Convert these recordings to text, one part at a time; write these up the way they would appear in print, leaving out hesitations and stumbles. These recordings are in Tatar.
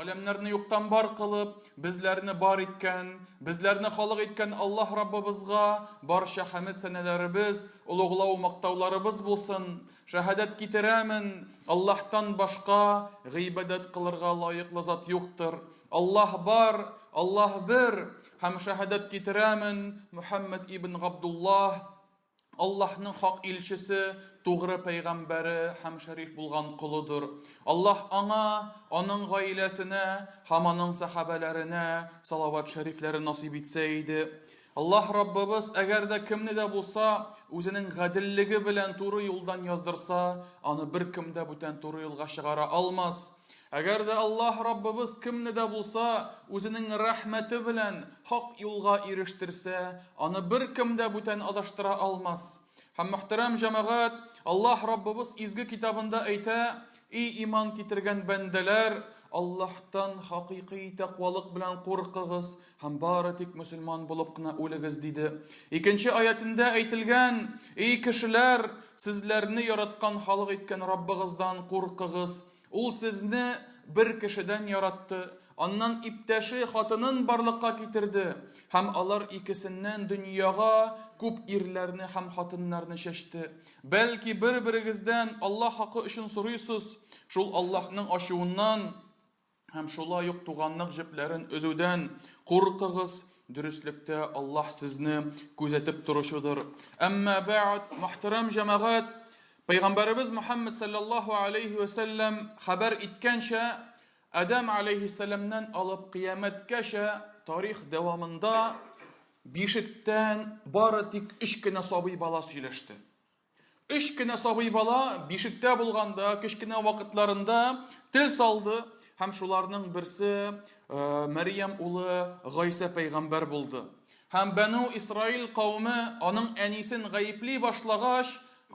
галәмнәрне юктан бар кылып, безләрне бар иткән, безләрне халык иткән Аллаһ Раббыбызга барча хәмд сәнәләребез, улуглау мактауларыбыз булсын. Шәһадәт китерәмен, Аллаһтан башка гыйбадәт кылырга лаеклы зат юктыр. Аллаһ бар, Аллаһ бер. Һәм шәһадәт китерәмен, Мөхәммәд ибн Габдуллаһ Аллаһның хак илчесе, тугры пәйгамбәре һәм шәриф булган кулыдыр. Аллаһ аңа, аның гаиләсенә һәм аның сахабәләренә салават шәрифләрен насип итсә иде. Аллаһ Раббыбыз әгәр дә кемне дә булса үзенең гаделлеге белән туры юлдан яздырса, аны беркем дә бүтән туры юлга чыгара алмас. Әгәр дә Аллаһ Раббыбыз кемне дә булса үзенең рәхмәте белән хак юлга ирештерсә, аны беркем дә бүтән адаштыра алмас. Һәм мөхтәрәм җәмәгать, Аллаһ Раббыбыз изге китабында әйтә: "И иман китергән бәндәләр, Аллаһтан хакыйкый тәкъвалык белән куркыгыз һәм бары тик мөселман булып кына үлегез" диде. Икенче аятында әйтелгән: "И кешеләр, сезләрне яраткан халык иткән Раббыгыздан куркыгыз. Ул сезне бер кешедән яратты, аннан иптәше хатынын барлыкка китерде, һәм алар икесеннән дөньяга күп ирләрне һәм хатыннарны чәчте. Бәлки бер-берегездән Аллаһ хакы өчен сорыйсыз, шул Аллаһның ачуыннан һәм шулай ук туганлык җепләрен өзүдән куркыгыз. Дөреслектә Аллаһ сезне күзәтеп торучыдыр." Әмма бәъд, мөхтәрәм җәмәгать, Пәйгамбәребез Мөхәммәд саллаллаһу алейхи ва саллям хәбәр иткәнчә, Адам алейхиссәламнан алып кыямәткәчә тарих дәвамында бишектән бары тик 3 кенә сабый бала сөйләште. 3 кенә сабый бала бишектә булганда, кечкенә вакытларында тел салды, һәм шуларның берсе Мәрьям улы Гайса пәйгамбәр булды. Һәм Бәну Исраил кавме аның әнисен гаепли башлагач,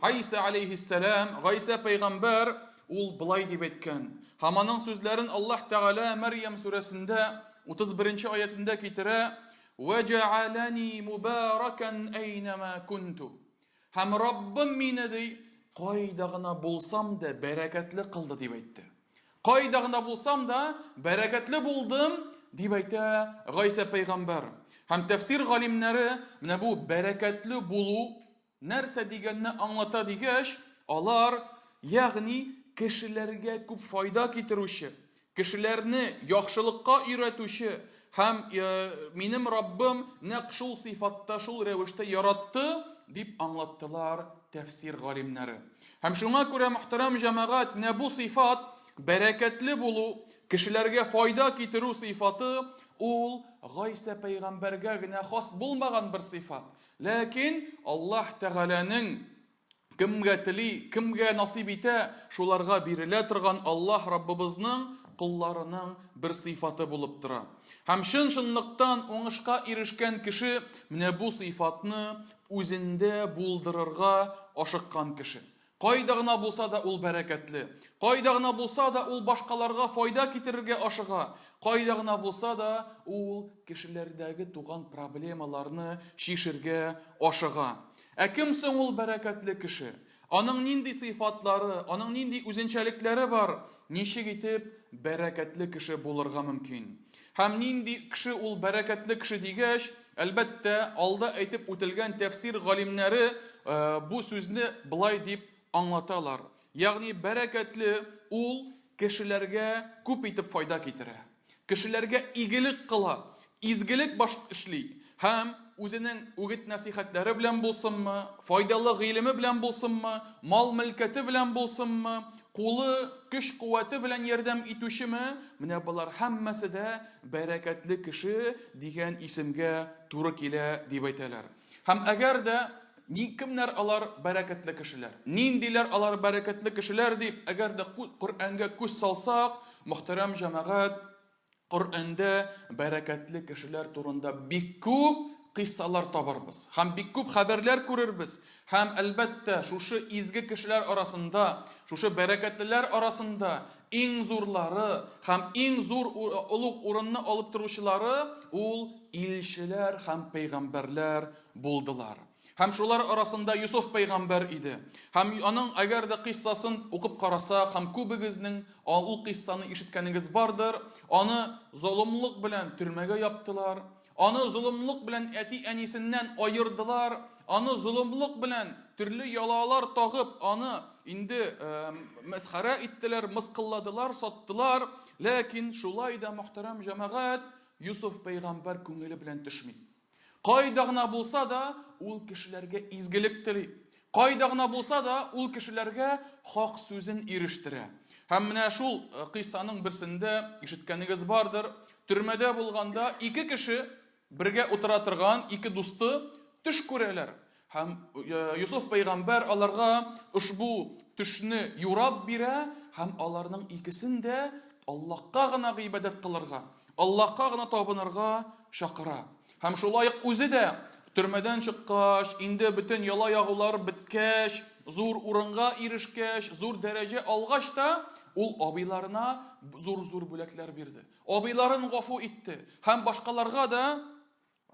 Гайса алейхиссәлам, Гайса пәйгамбәр, ул былай дип әйткән. Һәм аның сүзләрен Аллаһ Тәгалә Мәрьям сүрәсендә 31-нче аятында китерә: "Ваҗа'алани мубаракан айнама кунту." Һәм Раббым мине ди, кайда гына булсам да бәрәкәтле кылды дип әйтте. Кайда гына булсам да бәрәкәтле булдым дип әйтә Гайса пәйгамбәр. Һәм тәфсир галимнәре менә бу бәрәкәтле булу нәрсә дигәнне аңлата дигәч, алар ягъни кешеләргә күп файда китерүче, кешеләрне яхшылыкка өйрәтүче һәм минем Раббым нәкъ шул сыйфатта, шул рәвештә яратты дип аңлаттылар тәфсир галимнәре. Һәм шуңа күрә, мөхтәрәм җәмәгать, менә бу сыйфат, бәрәкәтле булу, кешеләргә файда китерү сыйфаты, ул Гайса пәйгамбәргә генә хас булмаган бер сыйфат. Ләкин Аллаһ Тәгаләнең кемгә тели, кемгә насип итә, шуларга бирелә торган Аллаһ Раббыбызның кулларының бер сыйфаты булып тора. Һәм чын-чынлыктан уңышка ирешкән кеше менә бу сыйфатны үзендә булдырырга ашыккан кеше. Кайда гына булса да ул бәрәкәтле, кайда гына булса да ул башкаларга файда китерергә ашыга, кайда гына булса да ул кешеләрдәге туган проблемаларны чишергә ашыга. Кем соң ул бәрәкәтле кеше? Аның нинди сыйфатлары, аның нинди үзенчәлекләре бар? Ничек итеп бәрәкәтле кеше булырга мөмкин? Һәм нинди кеше ул бәрәкәтле кеше дигәч, әлбәттә, алда әйтеп үтелгән тәфсир галимнәре бу сүзне былай дип аңлаталар. Ягъни бәрәкәтле ул кешеләргә күп итеп файда китерә. Кешеләргә игелек кыла, изгелек баш эшли. Һәм үзенең үгет насихәтләре белән булсынмы, файдалы гыйлеме белән булсынмы, мал-мөлкәте белән булсынмы, кулы, көч-куәте белән ярдәм итүчеме, менә булар һәммәсе дә бәрәкәтле кеше дигән исемгә туры килә дип әйтәләр. Һәм әгәр дә кемнәр алар бәрәкәтле кешеләр? Ниндиләр алар бәрәкәтле кешеләр дип әгәр дә Коръәнгә күз салсак, мөхтәрәм җәмәгать, Коръәндә бәрәкәтле кешеләр турында бик күп кыйссалар табарбыз. Һәм бик күп хәбәрләр күрербез. Һәм әлбәттә, шушы изге кешеләр арасында, шушы бәрәкәтлеләр арасында иң зурлары һәм иң зур улуг урынны алып торучылары ул илчеләр һәм пәйгамбәрләр булдылар. Һәм шулар арасында Юсуф пәйгамбәр иде. Һәм аның әгәр дә кыссасын укып карасак, һәм күбегезнең ул кыссаны ишеткәнегез бардыр, аны золымлык белән төрмәгә яптылар, аны золымлык белән әти-әнисеннән аердылар, аны золымлык белән төрле ялалар тагып, аны инде мәсхәрә иттеләр, мыскылладылар, саттылар. Ләкин шулай да, мөхтәрәм җәмәгать, Юсуф пәйгамбәр күңеле белән төшми. Кайда гына булса да, ул кешеләргә изгелек тели. Кайда гына булса да, ул кешеләргә хак сүзен ирештерә. Һәм менә шул кыйссаның берсендә ишеткәнегез бардыр. Төрмәдә булганда ике кеше бергә утыра торган, ике дусты төш күрәләр. Һәм Юсуф пәйгамбәр аларга ушбу төшне юрап бирә, һәм аларның икесен дә Аллаһка гына гыйбадәт кылырга, Аллаһка гына табынырга чакыра. Һәм шулай ук үзе дә төрмәдән чыккач, инде бөтен яла ягулар беткәч, зур урынга ирешкәч, зур дәрәҗә алгач та, ул абыйларына зур-зур бүләкләр бирде. Абыйларын гафу итте һәм башкаларга да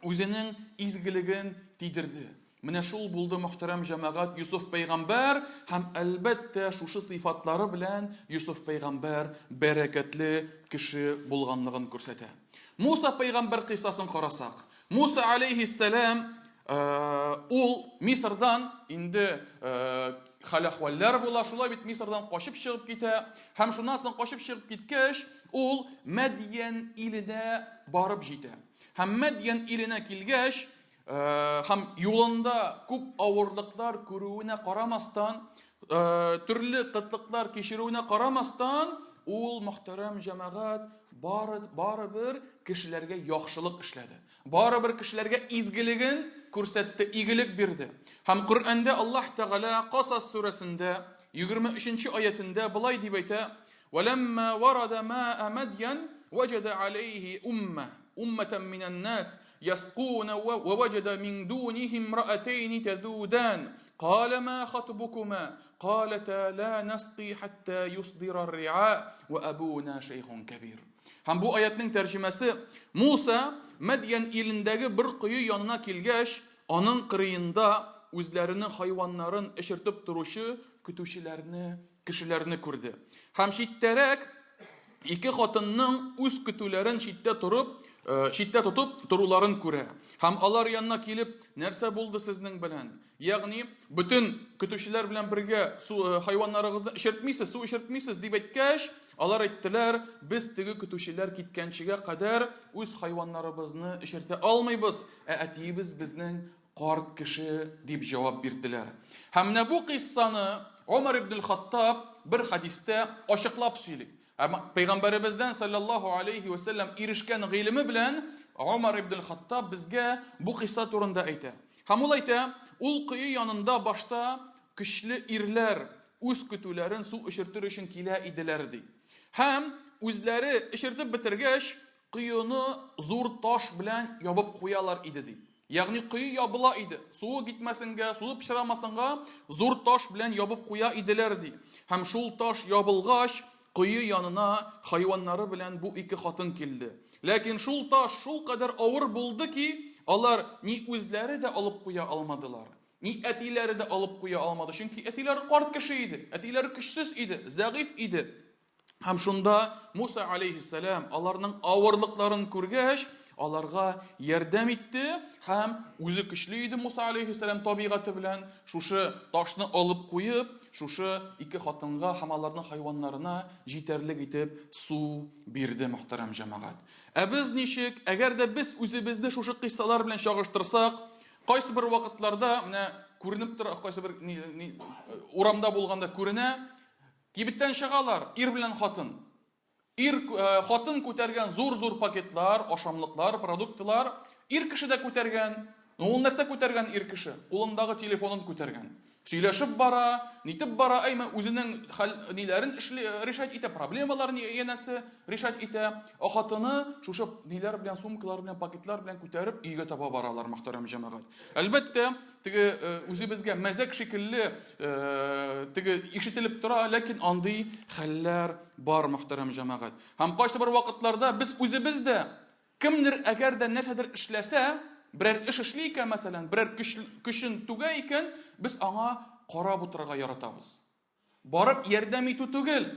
үзенең изгелеген тидерде. Менә шул булды, мөхтәрәм җәмәгать, Юсуф пәйгамбәр, һәм әлбәттә шушы сыйфатлары белән Юсуф пәйгамбәр бәрәкәтле кеше булганлыгын күрсәтә. Муса пәйгамбәр кыйссасын карасак, Муса алейхиссалам ул Мисырдан инде хәл-әхвәлләр була, шулай бит Мисырдан качып чыгып китә, һәм шуннан соң качып чыгып киткәч, ул Мәдьян иленә барып җитә. Һәм Мәдьян иленә килгәч, һәм юлында күп авырлыклар күрүенә карамастан, төрле кытлыклар кичерүенә карамастан, ул, мөхтәрәм җәмәгать, барыбер кешеләргә яхшылык эшләде. Барыбер кешеләргә изгелеген күрсәтте, игелек бирде. Һәм Коръәндә Аллаһ Тәгалә Касас сүрәсендә 23-нче аятында булай дип әйтә: "Валамма варада ма'a Madyan wajada alayhi ummatan minan nas يسقون ووجد من دونهم امرأتين تذودان قال ما خطبكما قالتا لا نسقي حتى يصدر الرعاء وأبونا شيخ كبير." Һәм бу аятның тәрҗемәсе: Муса Мәдьян илендәге бер кое янына килгәч, аның кырыенда үзләренең хайваннарын эшертеп торучы кешеләрне күрде. Һәм читтәрәк ике хатынның үз көтүләрен читтә тотып торуларын күрә. Һәм алар янына килеп, нәрсә булды сезнең белән? Ягъни, бөтен көтүчеләр белән бергә хайваннарыгызны эшертмисез, су эшертмисез дип әйткәч, алар әйттеләр: "Без теге көтүчеләр киткәнчегә кадәр үз хайваннарыбызны эшертә алмыйбыз, әтиебез безнең карт кеше" дип җавап бирделәр. Һәм менә бу кыйссаны Умар ибн Хаттаб бер хадистә ачыклап сөйли. Пәйгамбәребездән саллаллаһу алейхи ва саллям ирешкән гыйлеме белән Умар ибн Хаттаб безгә бу кыйсса турында әйтә. Һәм ул әйтә, ул кое янында башта көчле ирләр үз көтүләрен су эшертер өчен килә иделәр ди. Һәм үзләре эшертеп бетергәч, кыены зур таш белән ябып куялар иде ди. Ягъни кое ябыла иде. Суы китмәсенгә, суы пычрамасынга зур таш белән ябып куя иделәр ди. Һәм шул таш ябылгач, кое янына хайваннары белән бу ике хатын килде. Ләкин шул таш шул кадәр авыр булды ки, алар ни үзләре дә алып куя алмадылар, ни әтиләре дә алып куя алмады. Чөнки әтиләре карт кеше иде, әтиләре көчсез иде, зәгыйф иде. Һәм шунда Муса алейхиссалам аларның авырлыкларын күргәч, аларга ярдәм итте һәм үзе көчле иде Муса алейхиссалам табигаты белән, шушы ташны алып куеп, шушы ике хатынга һәм аларның хайваннарына җитәрлек итеп су бирде, мөхтәрәм җәмәгать. Без ничек, әгәр дә без үзебезне шушы кыйссалар белән чагыштырсак, кайсы бер вакытларда менә күренеп тора, кайсы бер урамда булганда күренә, кибеттән чыгалар ир белән хатын. Хатын күтәргән зур-зур пакетлар, ашамлыклар, продуктлар, ир кеше дә күтәргән. Ул нәрсә күтәргән ир кеше? Кулындагы телефонын күтәргән. Сөйләшеп бара, нитеп бара, әйме үзенең ниләрен решать итә, проблемаларын янәсе решать итә. Хатыны шушы ниләр белән, сумкалар белән, пакетлар белән күтәреп өйгә таба баралар, мөхтәрәм җәмәгать. Әлбәттә, теге үзебезгә мәзәк шикелле теге ишетелеп тора, ләкин андый хәлләр бар, мөхтәрәм җәмәгать. Һәм кайсы бер вакытларда без үзебез дә кемдер әгәр дә нәрсәдер эшләсә, берәр эш эшли икән, мәсәлән, берәр көчен түгә икән, без аңа карап утырырга яратабыз. Барып ярдәм итү түгел,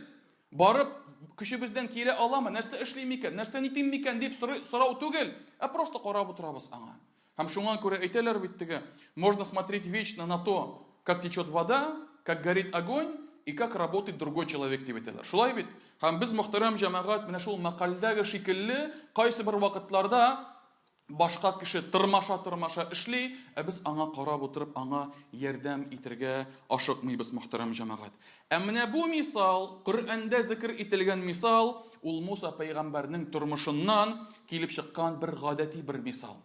барып көчебездән кире аламы, нәрсә эшлим икән, нәрсә нитим икән дип сорау түгел, просто карап утырабыз аңа. Һәм шуңа күрә әйтәләр бит теге, можно смотреть вечно на то, как течет вода, как горит огонь и как работает другой человек дип әйтәләр. Шулай бит? Һәм без мөхтәрәм җәмәгать, менә шул мәкалдәге шикелле, кайсы бер вакытларда башка кеше тырмаша эшли, без аңа карап утырып, аңа ярдәм итәргә ашыкмыйбыз, мөхтәрәм җәмәгать. Менә бу мисал, Коръәндә зикр ителгән мисал, ул Муса пәйгамбәрнең тормышыннан килеп чыккан бер гадәти бер мисал.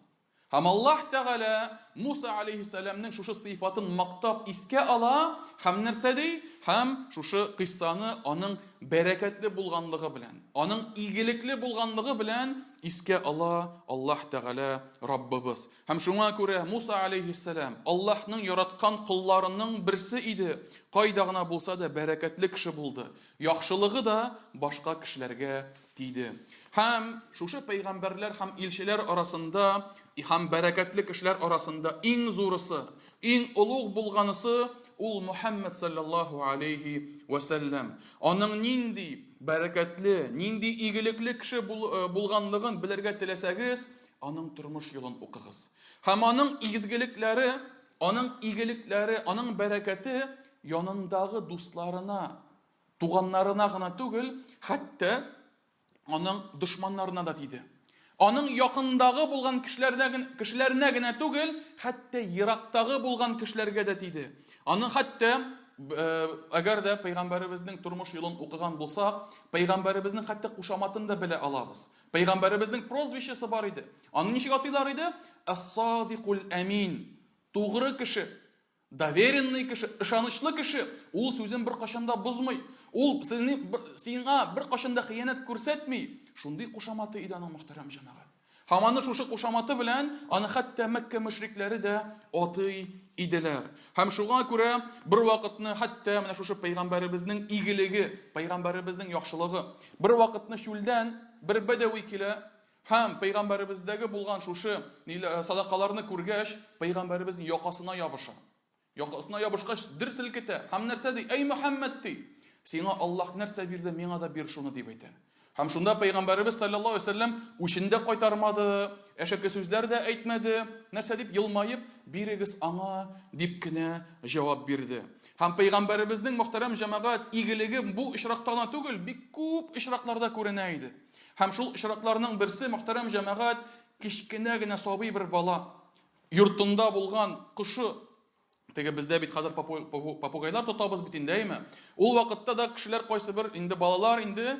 Һәм Аллаһ Тәгалә Муса алейһиссәламның шушы сыйфатын мактап искә ала, һәм нәрсә ди? Һәм шушы кыссаны аның бәрәкәтле булганлыгы белән, аның игелекле булганлыгы белән искә ала Аллаһ Тәгалә Раббыбыз. Һәм шуңа күрә Муса алейһиссәлам Аллаһның яраткан кулларының берсе иде. Кайда гына булса да бәрәкәтле кеше булды. Яхшылыгы да башка кешеләргә тиде. Һәм шушы пәйгамбәрләр һәм илчеләр арасында, һәм бәрәкәтле кешеләр арасында иң зурысы, иң улуг булганысы ул Мухаммад саллаллаху алейхи ва саллям. Аның нинди бәрәкәтле, нинди игелекле кеше булганлыгын белергә теләсәгез, аның тормыш юлын укыгыз. Һәм аның изгелекләре, аның бәрәкәте янындагы дусларына, туганнарына гына түгел, хәтта аның дошманнарына да тиде. Аның якындагы булган кешеләренә генә түгел, хәтта ерактагы булган кешеләргә дә тиде. Аның хәтта әгәр дә пәйгамбәребезнең тормыш юлын укыган булсак, пәйгамбәребезнең хәтта кушаматын да белә алабыз. Пәйгамбәребезнең прозвищесы бар иде. Аны ничек атыйлар иде? Ас-садиқул амин. Тугры кеше, доверенный кеше, ышанычлы кеше. Ул сүзен бер кашанда бозмый. Ул сиңа бер кашанда хыянат күрсәтми. Шундый кушаматы иде аның, мөхтәрәм җәмәгать. Һәм аны шушы кушаматы белән аны хәтта Мәккә мөшрикләре дә атый иделәр. Һәм шуңа күрә бер вакытны хәтта менә шушы пәйгамбәребезнең игелеге, пәйгамбәребезнең яхшылыгы, бер вакытны чүлдән бер бәдәви килә, һәм пәйгамбәребездәге булган шушы садакаларны күргәч, пәйгамбәребезнең якасына ябыша. Якасына ябышкач дер селкетә. Һәм нәрсә ди? Эй Мөхәммәд ди, сиңа Аллаһ нәрсә бирде, миңа да бир шуны дип әйтә. Һәм шунда пәйгамбәребез саллаллаһу алейһи ва саллям үчендә кайтармады, әшәке сүзләр дә әйтмәде, нәрсә дип елмаеп, бирегез аңа дип кенә җавап бирде. Һәм пәйгамбәребезнең мөхтәрәм җәмәгать игелеге бу ишрактана түгел, бик күп ишракларда күренә иде. Һәм шул ишракларның берсе, мөхтәрәм җәмәгать, кичкенә генә сабый бер бала, йортында булган кошы. Теге бездә бит хәзер попугайлар тотабыз бит инде, әйме? Ул вакытта да кешеләр кайсы бер инде балалар инде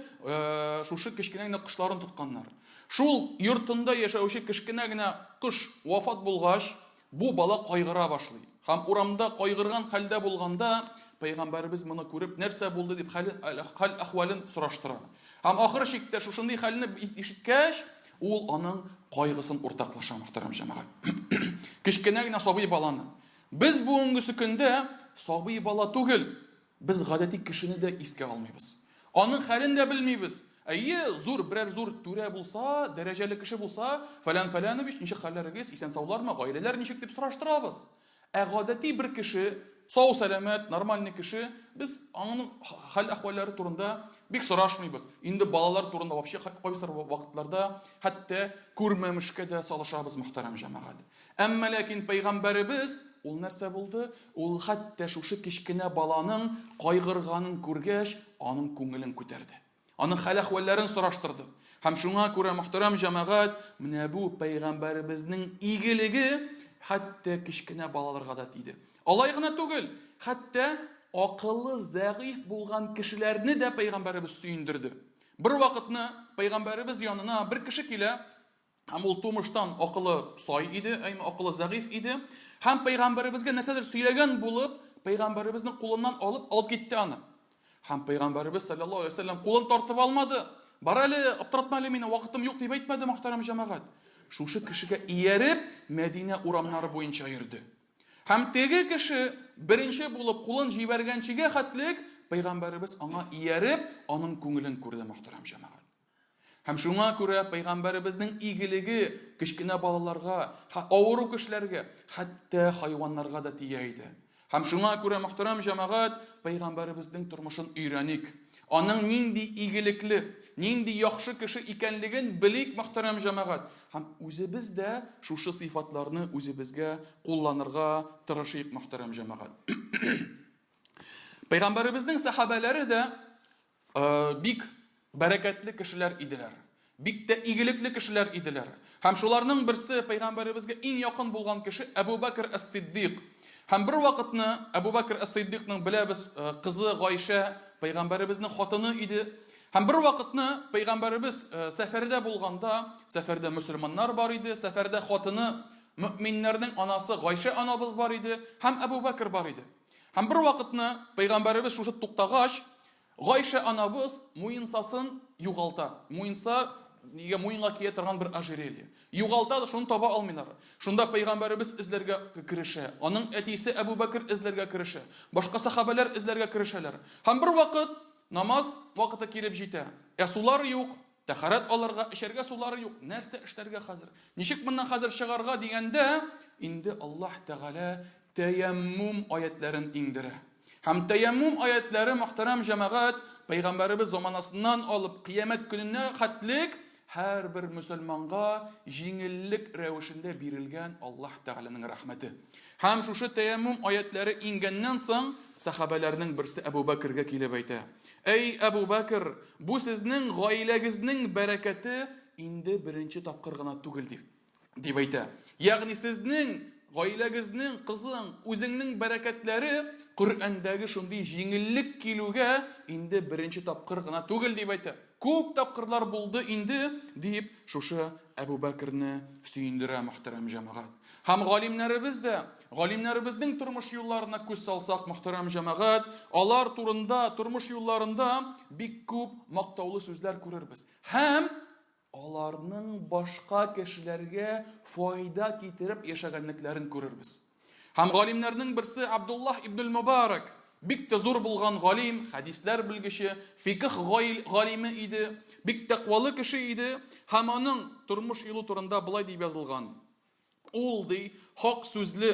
шушы кичкенә генә кошларын тотканнар. Шул йортында яшәүче кичкенә генә кош вафат булгач, бу бала кайгыра башлый. Һәм урамда кайгырган хәлдә булганда, пәйгамбәребез моны күреп, нәрсә булды дип хәл әхвалын сораштыра. Һәм ахыр чиктә шушындый хәлне ишеткәч, ул аның кайгысын уртаклаша, мөхтәрәм җәмәгать. Кичкенә генә сабый баланы. Без бүгенге көндә сабый бала түгел, без гадәти кешене дә искә алмыйбыз. Аның хәлен дә белмибез. Әйе, берәр зур түрә булса, дәрәҗәле кеше булса, фәлән-фәләнович, ничек хәлләрегез, исән-саулармы, гаиләләр ничек дип сораштырабыз. Гадәти бер кеше, сау-сәламәт, нормальный кеше, без аның хәл-әхваллары турында бик сорашмыйбыз. Инде балалар турында вообще кайсы вакытларда хәтта күрмәмешкә дә салышабыз, мөхтәрәм җәмәгать. Әмма ләкин пәйгамбәребез ул нәрсә булды? Ул хәтта шушы кичкенә баланың кайгырганын күргәч, аның күңелен күтәрде. Аның хәл-әхвалларын сораштырды. Һәм шуңа күрә, мөхтәрәм җәмәгать, менә бу пәйгамбәребезнең игелеге хәтта кичкенә балаларга да тиде. Алай гына түгел, хәтта акыллы, зәгыйф булган кешеләрне дә пәйгамбәребез сөендерде. Бер вакытны пәйгамбәребез янына бер кеше килә, һәм ул тумыштан акылы сай иде, акылы зәгыйф иде. Һәм пәйгамбәребезгә нәрсәдер сөйләгән булып, пәйгамбәребезнең кулыннан алып китте аны. Һәм пәйгамбәребез саллаллаһу алейһи ва саллям кулын тартып алмады. Бар әле, аптыратма әле, мине вакытым юк дип әйтмәде, мөхтәрәм җәмәгать. Шушы кешегә ияреп, Мәдинә урамнары буенча йөрде. Һәм теге кеше беренче булып кулын җибәргәнчегә хәтлек пәйгамбәребез аңа ияреп, аның күңелен күрде, мөхтәрәм җәмәгать. Һәм шуңа күрә Пәйгамбәребезнең игелеге кечкенә балаларга, авыру кешеләргә, хәтта хайваннарга да тия иде. Һәм шуңа күрә, мөхтәрәм җәмәгать, Пәйгамбәребезнең тормышын өйрәник. Аның нинди игелекле, нинди яхшы кеше икәнлеген белик, мөхтәрәм җәмәгать. Һәм үзебез дә шушы сыйфатларны үзебезгә кулланырга тырышыйк, мөхтәрәм җәмәгать. Пәйгамбәребезнең сахабалары да бик бәрәкәтле кешеләр иделәр. Бик тә игелекле кешеләр иделәр. Һәм шуларның берсе Пәйгамбәребезгә иң якын булган кеше Әбу Бәкр әс-Сиддиқ. Һәм бер вакытны Әбу Бәкр әс-Сиддиқның беләбез кызы Гайша Пәйгамбәребезнең хатыны иде. Һәм бер вакытны Пәйгамбәребез сәфәрдә булганда, сәфәрдә мөселманнар бар иде, сәфәрдә хатыны мөэминнәрнең анасы Гайша анабыз бар иде, һәм Әбу Бәкр бар иде. Һәм бер вакытны Пәйгамбәребез шушы туктагач, Гайша анабыз муенсасын югалта. Муенса, нигә муенга кия торган бер ожерелье. Югалта да шуны таба алмыйлар. Шунда Пәйгамбәребез эзләргә керешә. Аның әтисе Әбу Бәкр эзләргә керешә. Башка сахабалар эзләргә керешәләр. Һәм бер вакыт намаз вакыты килеп җитә. Сулар юк, тәһарәт алырга, эчәргә сулары юк. Нәрсә эшләргә хәзер? Ничек моннан хәзер чыгарга дигәндә, инде Аллаһ Тәгалә таяммум аятларын иңдерә. Һәм таяммум аятлары, мөхтәрәм җәмәгать, Пәйгамбәребез заманасыннан алып кыямәт көненә хәтлек һәрбер мөселманга җиңеллек рәвешендә бирелгән Аллаһ Тәгаләнең рәхмәте. Һәм шушы таяммум аятлары иңгәннән соң сахабаларның берсе Әбу Бәкргә килеп әйтә: "Эй Әбу Бәкр, бу сезнең гаиләгезнең бәрәкәте инде беренче тапкыр гына түгел" дип әйтә. Ягъни сезнең гаиләгезнең, кызың, үзеңнең бәрәкәтләре Коръәндәге шундый җиңеллек килүгә инде беренче тапкыр гына түгел дип әйтә. Күп тапкырлар булды инде дип шушы Әбу Бәкрне сөендерә, мөхтәрәм җәмәгать. Һәм галимнәребез дә, галимнәребезнең тормыш юлларына күз салсак, мөхтәрәм җәмәгать, алар турында, тормыш юлларында бик күп мактаулы сүзләр күрербез. Һәм аларның башка кешеләргә файда китереп яшәгәнлекләрен күрербез. Һәм галимнәрнең берсе Абдуллаһ ибн Мубарак, бик тә зур булган галим, хәдисләр белгече, фикх галиме иде, бик тәкъвалы кеше иде. Һәм аның тормыш юлы турында булай дип язылган: ул ди хак сүзле,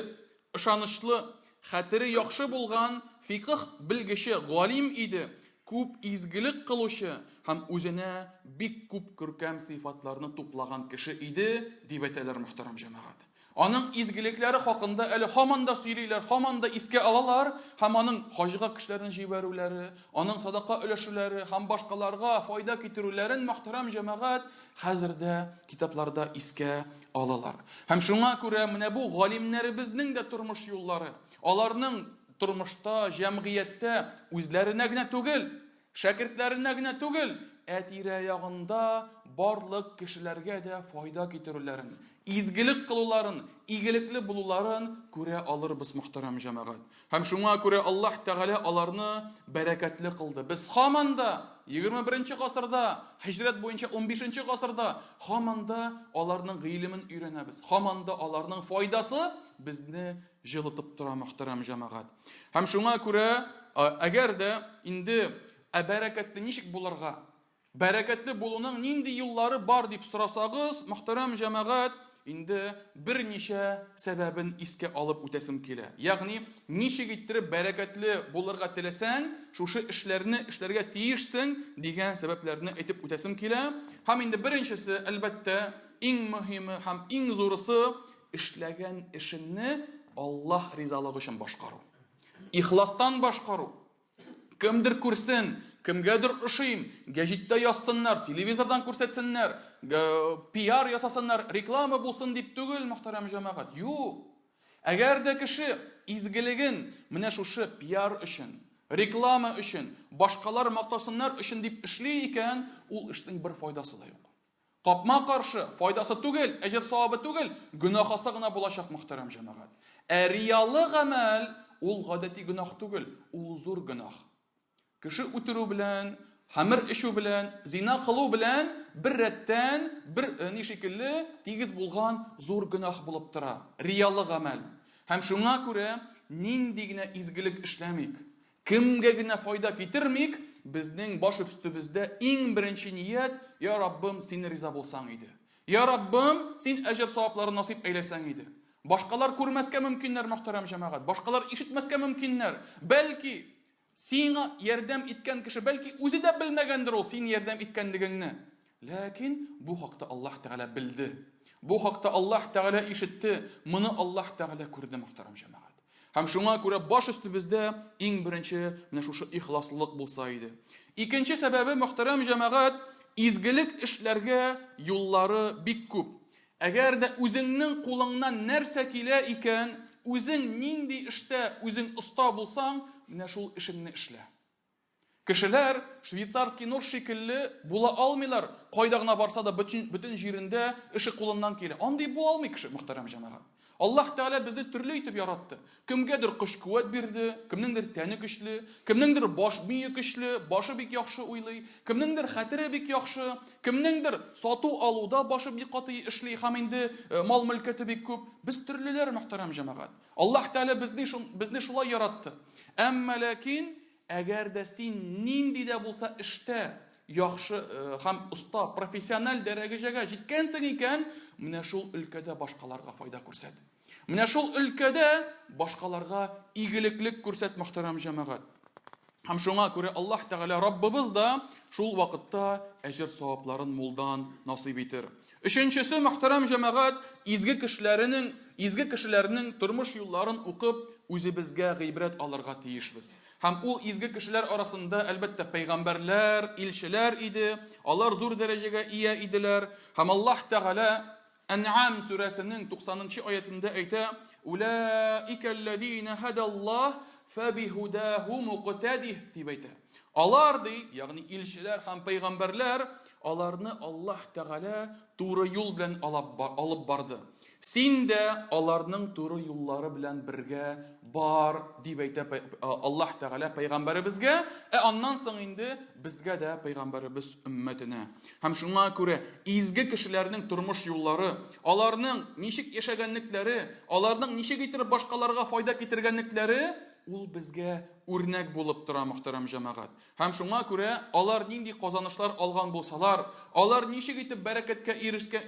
ышанычлы, хәтере яхшы булган фикх белгече галим иде, күп изгелек кылучы һәм үзенә бик күп күркәм сыйфатларны туплаган кеше иде дип әйтәләр, мөхтәрәм җәмәгать. Аның изгелекләре хакында әле һаман да сөйлиләр, һаман да искә алалар, һәм аның хаҗга кешеләрне җибәрүләре, аның садака өләшүләре һәм башкаларга файда китерүләрен, мөхтәрәм җәмәгать, хәзердә китапларда искә алалар. Һәм шуңа күрә менә бу галимнәребезнең дә тормыш юллары, аларның тормышта, җәмгыятьтә үзләренә генә түгел, шәкертләренә генә түгел, тирә-ягында барлык кешеләргә дә файда китерүләрен, изгелек кылуларын, игелекле булуларын күрә алырбыз, мөхтәрәм җәмәгать. Һәм шуңа күрә Аллаһ Тәгалә аларны бәрәкәтле кылды. Без һаман да 21-нче гасырда, һиҗрәт буенча 15-нче гасырда һаман да аларның гыйлемен өйрәнәбез. Һаман да аларның файдасы безне җылытып тора, мөхтәрәм җәмәгать. Һәм шуңа күрә әгәр дә инде бәрәкәтле ничек булырга, бәрәкәтле булуның нинди юллары бар дип сорасагыз, мөхтәрәм җәмәгать, инде берничә сәбәбен искә алып үтәсем килә. Ягъни, ничек иттереп бәрәкәтле булырга теләсәң, шушы эшләрне эшләргә тиешсең дигән сәбәпләрне әйтеп үтәсем килә. Һәм инде беренчесе, әлбәттә, иң мөһиме һәм иң зурысы эшләгән эшеңне Аллаһ ризалыгы өчен башкару. Ихластан башкару. Кемдер күрсен, кемгәдер ошыйм, гәҗиттә язсыннар, телевизордан күрсәтсеннәр, пиар ясасыннар, реклама булсын дип түгел, мөхтәрәм җәмәгать. Юк. Әгәр дә кеше изгелеген менә шушы пиар өчен, реклама өчен, башкалар мактасыннар өчен дип эшли икән, ул эшнең бер файдасы да юк. Капма каршы, файдасы түгел, әҗр савабы түгел, гөнаһысы гына булачак, мөхтәрәм җәмәгать. Риялы гамәл ул гадәти гөнаһ түгел, ул зур гөнаһ. Кеше үтерү белән, хәмер эчү белән, зина кылу белән бер рәттән, бер нишекелле тигез булган зур гөнаһ булып тора. Риялы гамәл. Һәм шуңа күрә нинди генә изгелек эшләмик, кемгә генә файда китермик, безнең баш өстебездә иң беренче ният я Раббым, син риза булсаң иде. Я Раббым, син әҗр савапларын насип әйләсәң иде. Башкалар күрмәскә мөмкиннәр, мөхтәрәм җәмәгать. Башкалар ишетмәскә мөмкиннәр. Бәлки сиңа ярдәм иткән кеше, бәлки үзе дә белмәгәндер ул син ярдәм иткәнлегеңне. Ләкин бу хакта Аллаһ Тәгалә белде. Бу хакта Аллаһ Тәгалә ишетте. Моны Аллаһ Тәгалә күрде, мөхтәрәм җәмәгать. Һәм шуңа күрә баш өстебездә иң беренче менә шушы ихласлык булса иде. Икенче сәбәбе, мөхтәрәм җәмәгать, изгелек эшләргә юллары бик күп. Әгәр дә үзеңнең кулыңнан нәрсә килә икән, үзең нинди эштә үзең оста булсаң, менә шул эшеңне эшлә. Кешеләр швейцарский нож шикелле була алмыйлар. Кайда гына барса да бөтен җирендә эше кулыннан килә. Андый була алмый кеше, мөхтәрәм җәмәгать. Аллаһ Тәгалә безне төрле итеп яратты. Кемгәдер көч-куәт бирде, кемнеңдер тәне көчле, кемнеңдер бие көчле, башы бик яхшы уйлый, кемнеңдер хәтере бик яхшы, кемнеңдер сату алуда башы бик каты эшли, һәм инде мал-мөлкәте бик күп. Без төрлеләр, мөхтәрәм җәмәгать. Аллаһ Тәгалә безне шулай яратты. Әмма ләкин әгәр дә син нинди дә булса эштә яхшы һәм оста, профессиональ дәрәҗәгә җиткәнсең икән, менә шул өлкәдә башкаларга файда күрсәт. Менә шул өлкәдә башкаларга игелеклек күрсәт, мөхтәрәм җәмәгать. Һәм шуңа күрә Аллаһ Тәгалә Раббыбыз да шул вакытта әҗр савапларын мулдан насыйп итер. Өченчесе, мөхтәрәм җәмәгать, изге кешеләрнең тормыш юлларын укып, үзебезгә гыйбрәт алырга тиешбез. Һәм ул изге кешеләр арасында әлбәттә пәйгамбәрләр, илчеләр иде. Алар зур дәрәҗәгә ия иделәр. Һәм Аллаһ Тәгалә Ан'ам сүрәсенең 90-нчы аятында әйтә: "Улаикаллазина хадаллаһ фабихудаху муqtadih" дип әйтә. Алар ди, ягъни илчеләр һәм пәйгамбәрләр, аларны Аллаһ Тәгалә туры юл белән алып барды. Син дә аларның туры юллары белән бергә бар дип әйтә Аллаһ Тәгалә пәйгамбәребезгә, аннан соң инде безгә дә пәйгамбәребез өммәтенә. Һәм шуңа күрә изге кешеләрнең тормыш юллары, аларның ничек яшәгәнлекләре, аларның ничек итеп башкаларга файда китергәнлекләре ул безгә үрнәк булып тора, мөхтәрәм җәмәгать. Һәм шуңа күрә алар нинди казанышлар алган булсалар, алар ничек итеп бәрәкәткә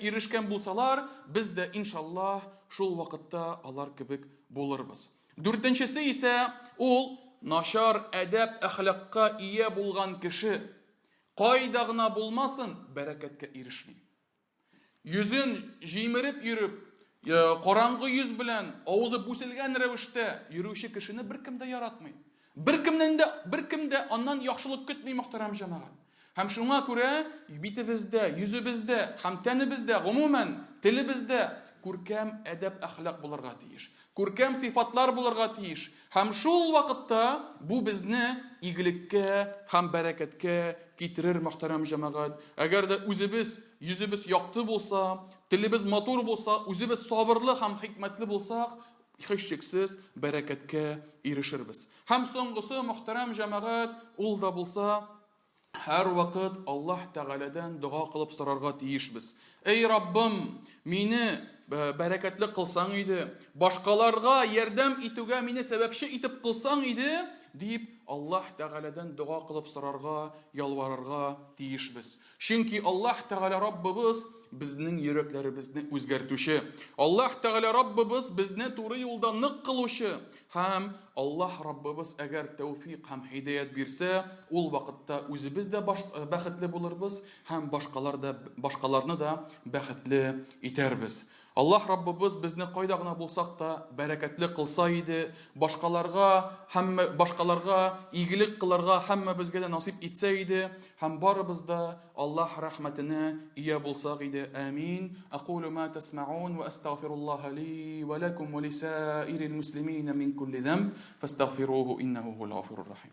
ирешкән булсалар, без дә иншаллаһ шул вакытта алар кебек булырбыз. Дүртенчесе исә ул начар әдәп әхлакка ия булган кеше кайда гына булмасын бәрәкәткә ирешми. Йөзен җимереп йөреп, караңгы йөз белән, авызы бүселгән рәвештә йөрүче кешене беркем дә яратмый. Беркем дә аннан яхшылык көтми, мөхтәрәм җәмәгать. Һәм шуңа күрә битебездә, йөзебездә, һәм тәнебездә, гомумән телебездә күркәм әдәп әхлак булырга тиеш. Күркәм сыйфатлар булырга тиеш. Һәм шул вакытта бу безне игелеккә һәм бәрәкәткә китерер, мөхтәрәм җәмәгать. Әгәр дә йөзебез якты булса, телебез матур булса, үзебез сабырлы һәм хикмәтле булсак, һичшиксез бәрәкәткә ирешербез. Һәм соңгысы, мөхтәрәм җәмәгать, ул да булса, һәр вакыт Аллаһ Тәгаләдән дуга кылып сорарга тиешбез. Эй Раббым, мине бәрәкәтле кылсаң иде, башкаларга ярдәм итүгә мине сәбәпче итеп кылсаң иде, дип Аллаһ Тәгаләдән дуга кылып сорарга, ялварырга тиешбез. Чөнки Аллаһ Тәгалә Раббыбыз безнең йөрәкләребезне үзгәртүче. Аллаһ Тәгалә Раббыбыз безне туры юлда нык кылучы. Һәм Аллаһ Раббыбыз әгәр тәүфиq һәм һидаят бирсә, ул вакытта үзебез дә бәхетле булырбыз, һәм башкаларны да бәхетле итәрбез. Аллаһ Раббыбыз безне кайда гына булсак та бәрәкәтле кылса иде, башкаларга игелек кылырга һәммәбезгә дә насип итсә иде, һәм барыбыз да Аллаһ рәхмәтенә ия булсак иде. Амин. Aqulu ma tasma'un wa astaghfirullaha li wa lakum wa li sa'iril muslimina min kulli dhanb fastaghfiruhu innahu huwal ghafurur rahim.